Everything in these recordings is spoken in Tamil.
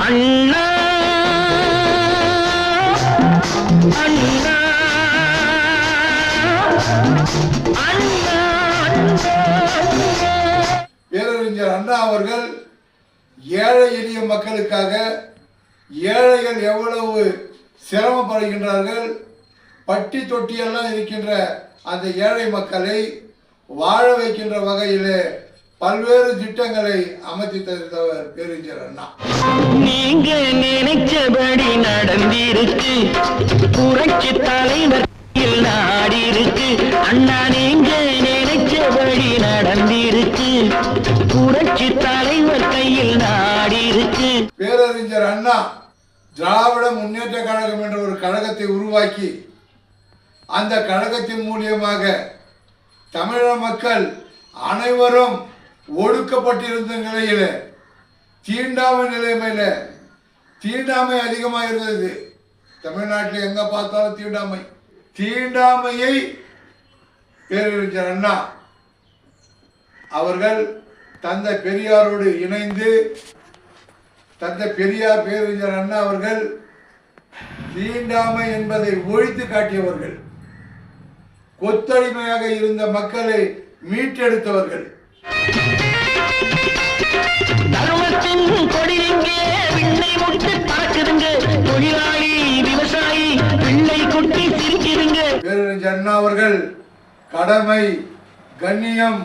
அண்ணா அண்ணா பேரறிஞர் அண்ணா அவர்கள் ஏழை எளிய மக்களுக்காக ஏழைகள் எவ்வளவு சிரமப்படுகின்றார்கள், பட்டி தொட்டியெல்லாம் இருக்கின்ற அந்த ஏழை மக்களை வாழ வைக்கின்ற வகையில் பல்வேறு திட்டங்களை அமைத்து தந்தவர் பேரறிஞர் அண்ணா. நீங்க நினைச்சபடி நடந்திருக்கு, புரட்சி தலைவர் நாடிருக்கு. அண்ணா நீங்க நினைச்சபடி நடந்திருக்கு, புரட்சி தலைவர் கையில் நாடிருக்கு. பேரறிஞர் அண்ணா திராவிட முன்னேற்ற கழகம் என்ற ஒரு கழகத்தை உருவாக்கி அந்த கழகத்தின் மூலியமாக தமிழக மக்கள் அனைவரும் ஒடுக்கப்பட்டிருந்த நிலையில் தீண்டாமை நிலைமையில் தீண்டாமை அதிகமாக இருந்தது. தமிழ்நாட்டில் எங்க பார்த்தாலும் தீண்டாமையை பேரறிஞர் அண்ணா அவர்கள் தந்தை பெரியாரோடு இணைந்து தந்தை பெரியார் பேரறிஞர் அண்ணா அவர்கள் தீண்டாமை என்பதை ஒழித்து காட்டியவர்கள், கொத்தடிமையாக இருந்த மக்களை மீட்டெடுத்தவர்கள். பேரறிஞர் அண்ணா அவர்கள் கடமை கண்ணியம்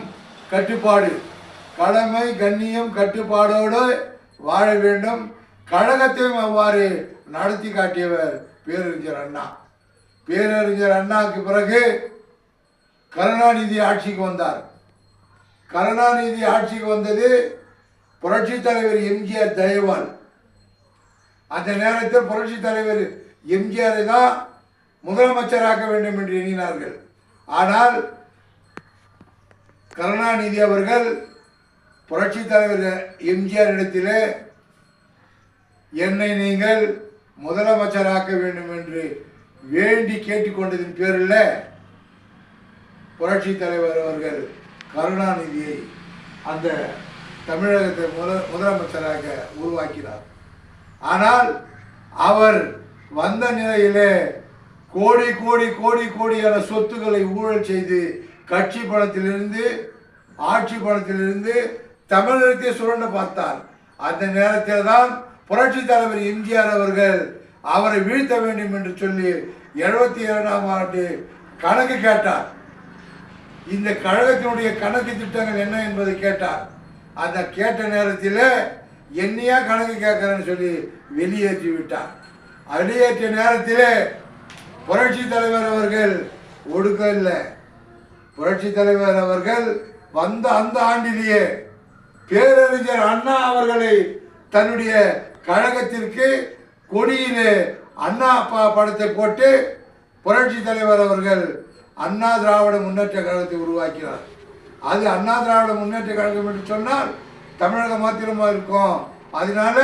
கட்டுப்பாடு, கடமை கண்ணியம் கட்டுப்பாடோடு வாழ வேண்டும், கழகத்தையும் அவ்வாறு நடத்தி காட்டியவர் பேரறிஞர் அண்ணா. பேரறிஞர் அண்ணாவுக்கு பிறகு கருணாநிதி ஆட்சிக்கு வந்தார். கருணாநிதி ஆட்சிக்கு வந்தது புரட்சி தலைவர் எம்ஜிஆர் தயவால். அந்த நேரத்தில் புரட்சி தலைவர் எம்ஜிஆரை தான் முதலமைச்சராக்க வேண்டும் என்று எண்ணினார்கள். ஆனால் கருணாநிதி அவர்கள் புரட்சி தலைவர் எம்ஜிஆர் இடத்திலே என்னை நீங்கள் முதலமைச்சராக்க வேண்டும் என்று வேண்டி கேட்டுக்கொண்டதின் பேரில் புரட்சி தலைவர் அவர்கள் கருணாநிதியை அந்த தமிழகத்தை முதலமைச்சராக உருவாக்கினார். ஆனால் அவர் வந்த நிலையிலே கோடி கோடி கோடி கோடியான சொத்துக்களை ஊழல் செய்து கட்சி பணத்திலிருந்து ஆட்சி பணத்திலிருந்து தமிழகத்தை சுரண்ட பார்த்தார். அந்த நேரத்தில் தான் புரட்சி தலைவர் எம்ஜிஆர் அவர்கள் அவரை வீழ்த்த வேண்டும் என்று சொல்லி 77ஆம் ஆண்டு கணக்கு கேட்டார். இந்த கழகத்தினுடைய கணக்கு திட்டங்கள் என்ன என்பதை கேட்டார். அந்த கேட்ட நேரத்தில் என்னையா கணக்கு கேட்கிறேன்னு சொல்லி வெளியேற்றி விட்டார். வெளியேற்றிய நேரத்தில் புரட்சி தலைவர் அவர்கள் ஒடுக்கவில்லை. புரட்சி தலைவர் அவர்கள் வந்த அந்த ஆண்டிலேயே பேரறிஞர் அண்ணா அவர்களை தன்னுடைய கழகத்திற்கு கொடியிலே அண்ணா படத்தை போட்டு புரட்சி தலைவர் அவர்கள் அண்ணா திராவிட முன்னேற்ற கழகத்தை உருவாக்கினார். அது அண்ணா திராவிட முன்னேற்ற கழகம் என்று சொன்னால் தமிழகம் மாத்திரமா இருக்கும். அதனால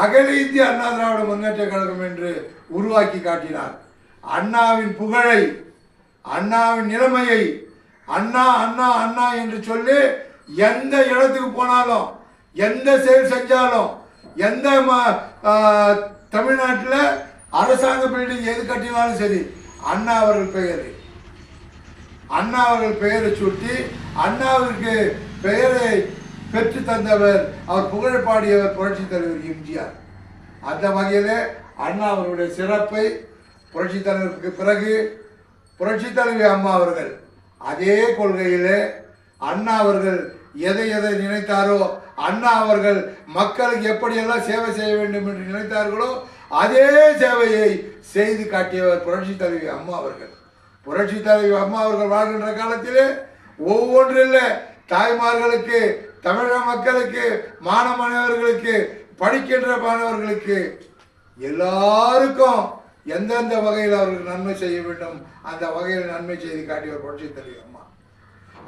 அகில இந்திய அண்ணா திராவிட முன்னேற்ற கழகம் என்று உருவாக்கி காட்டினார். அண்ணாவின் புகழை, அண்ணாவின் நிலைமையை, அண்ணா அண்ணா அண்ணா என்று சொல்லி எந்த இடத்துக்கு போனாலும் எந்த செயல் செஞ்சாலும் எந்த தமிழ்நாட்டில் அரசாங்க பில்டிங் எது கட்டினாலும் சரி அண்ணா அவர்கள் பெயர், அண்ணா அவர்கள் பெயரை சுட்டி அண்ணாவிற்கு பெயரை பெற்று தந்தவர், அவர் புகழ் பாடியவர் புரட்சி தலைவர் எம்ஜிஆர். அந்த வகையில் அண்ணா அவருடைய சிறப்பை புரட்சி தலைவருக்கு பிறகு புரட்சி தலைவி அம்மா அவர்கள் அதே கொள்கையிலே அண்ணா அவர்கள் எதை எதை நினைத்தாரோ, அண்ணா அவர்கள் மக்களுக்கு எப்படியெல்லாம் சேவை செய்ய வேண்டும் என்று நினைத்தார்களோ அதே சேவையை செய்து காட்டியவர் புரட்சி தலைவி அம்மா அவர்கள். புரட்சி தலைவி அம்மா அவர்கள் வாழ்கின்ற காலத்திலே ஒவ்வொன்றில் தாய்மார்களுக்கு, தமிழக மக்களுக்கு, மாணவர்களுக்கு, படிக்கின்ற மாணவர்களுக்கு எல்லாருக்கும் எந்தெந்த வகையில் அவர்கள் நன்மை செய்ய வேண்டும் அந்த வகையில் நன்மை செய்து காட்டியவர் புரட்சி தலைவி அம்மா.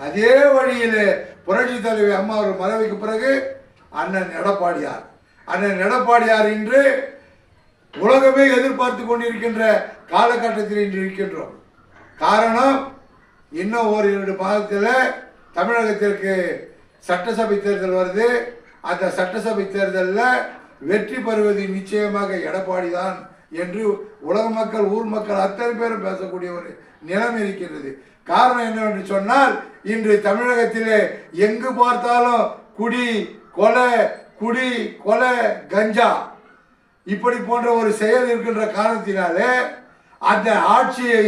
அதே வழியில் புரட்சி தலைவி அம்மா அவர்கள் மறைவுக்கு பிறகு அண்ணன் எடப்பாடியார், அண்ணன் எடப்பாடியார் இன்று உலகமே எதிர்பார்த்து கொண்டிருக்கின்ற காலகட்டத்தில் இன்று இருக்கின்றோம். காரணம், இன்னும் ஒரு 2 மாதத்தில் தமிழகத்திற்கு சட்டசபை தேர்தல் வருது. அந்த சட்டசபை தேர்தலில் வெற்றி பெறுவது நிச்சயமாக எடப்பாடி தான் என்று உலக மக்கள் ஊர் மக்கள் அத்தனை பேரும் பேசக்கூடிய ஒரு நிலைமை இருக்கின்றது. காரணம் என்னவென்று சொன்னால் இன்று தமிழகத்திலே எங்கு பார்த்தாலும் குடி கொலை கஞ்சா இப்படி போன்ற ஒரு செயல் இருக்கின்ற காரணத்தினாலே அந்த ஆட்சியை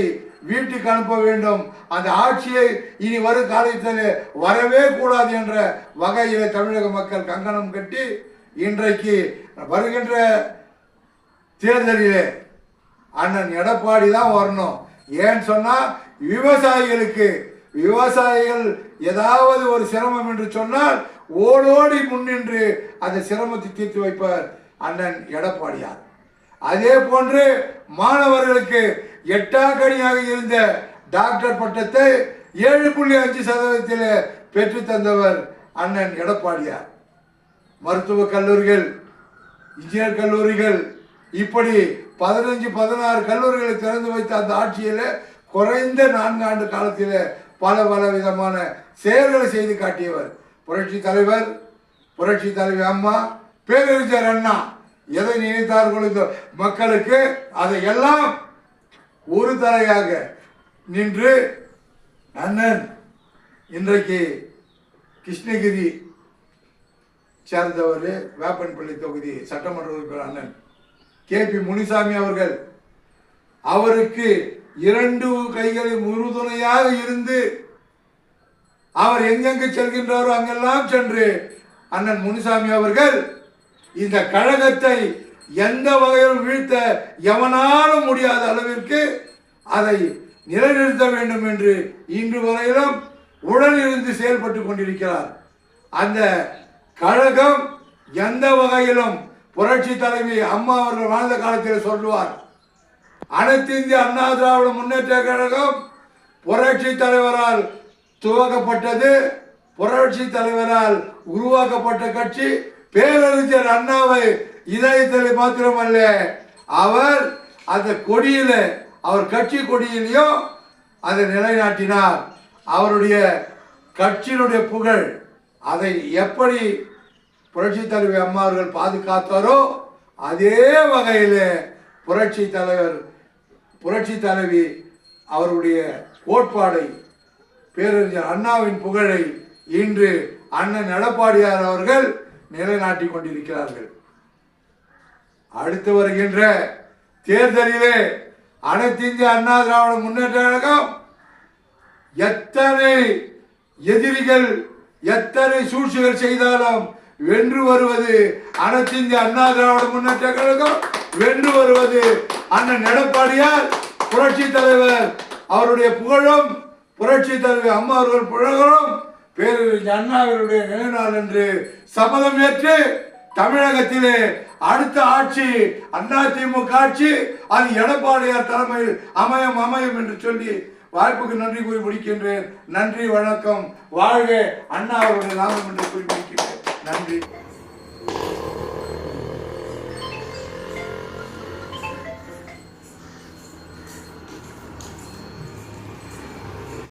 வீட்டுக்கு அனுப்ப வேண்டும், அந்த ஆட்சியை இனி வரும் காலத்தில் வரவே கூடாது என்ற வகையில் தமிழக மக்கள் கங்கணம் கட்டி இன்றைக்கு வருகின்ற தேர்தலிலே அண்ணன் எடப்பாடி தான் வரணும். ஏன்னு சொன்னால் விவசாயிகள் ஏதாவது ஒரு சிரமம் என்று சொன்னால் ஓடோடி முன்னின்று அந்த சிரமத்தை தீர்த்து வைப்பார் அண்ணன் எடப்பாடியார். அதே போன்று மாணவர்களுக்கு எட்டாக்கனியாக இருந்த டாக்டர் பட்டத்தை 7.5% பெற்று தந்தவர் அண்ணன் எடப்பாடியார். மருத்துவக் கல்லூரிகள், இன்ஜினியர் கல்லூரிகள் இப்படி 15-16 கல்லூரிகளை திறந்து வைத்த அந்த ஆட்சியில் குறைந்த 4 ஆண்டு காலத்தில் பல விதமான செயல்களை செய்து காட்டியவர் புரட்சி தலைவி அம்மா, பேரறிஞர் அண்ணா. எதை நினைத்தார்களோ இந்த மக்களுக்கு அதையெல்லாம் ஒரு தலையாக நின்று அண்ணன் இன்றைக்கு கிருஷ்ணகிரி சேர்ந்தவர் வேப்பன்பள்ளி தொகுதி சட்டமன்ற உறுப்பினர் அண்ணன் KP முனிசாமி அவர்கள், அவருக்கு 2 கைகளில் உறுதுணையாக இருந்து அவர் எங்கெங்கு செல்கின்றாரோ அங்கெல்லாம் சென்று அண்ணன் முனிசாமி அவர்கள் இந்த கழகத்தை எந்த வகையிலும் வீழ்த்த எவனாலும் முடியாத அளவிற்கு அதை நிலைநிறுத்த வேண்டும் என்று இன்று வரையிலும் உடனிருந்து செயல்பட்டு கொண்டிருக்கிறார். அந்த கழகம் எந்த வகையிலும் புரட்சி தலைவி அம்மா அவர்கள் வாழ்ந்த காலத்தில் சொல்லுவார், அனைத்து இந்திய அண்ணா திராவிட முன்னேற்ற கழகம் புரட்சி தலைவரால் துவக்கப்பட்டது, புரட்சி தலைவரால் உருவாக்கப்பட்ட கட்சி. பேரறிஞர் அண்ணாவை இதயத்தில் மாத்திரமல்ல, அவர் அந்த கொடியில, அவர் கட்சி கொடியிலையும் அதை நிலைநாட்டினார். அவருடைய கட்சியினுடைய புகழ் அதை எப்படி புரட்சி தலைவி அம்மா அவர்கள் பாதுகாத்தாரோ அதே வகையில் புரட்சி தலைவி அவருடைய கோட்பாடை, பேரறிஞர் அண்ணாவின் புகழை இன்று அண்ணன் எடப்பாடியார் அவர்கள் நிலைநாட்டி கொண்டிருக்கிறார்கள். அடுத்து வருகின்ற தேர்தலிலே அனைத்து இந்திய அண்ணா திராவிட முன்னேற்ற கழகம் எத்தனை எதிரிகள் எத்தனை சூழ்ச்சிகள் செய்தாலும் வென்று வருவது அனைத்து இந்திய அண்ணா திராவிட முன்னேற்ற கழகம், வென்று வருவது அண்ணன் எடப்பாடியார். புரட்சி தலைவர் அவருடைய புகழும் புரட்சி தலைவி அம்மா அவர்கள் புகழும் பேரறிஞர் அண்ணாவினுடைய நினைநாள் என்று சபதம் ஏற்று தமிழகத்திலே அடுத்த ஆட்சி அதிமுக ஆட்சி அது எடப்பாடியார் தலைமையில் அமையும் என்று சொல்லி வாய்ப்புக்கு நன்றி கூறி முடிக்கின்றேன். நன்றி, வணக்கம், வாழ்க அண்ணா அவருடைய நாமம் என்று கூறி முடிக்கின்றேன். நன்றி.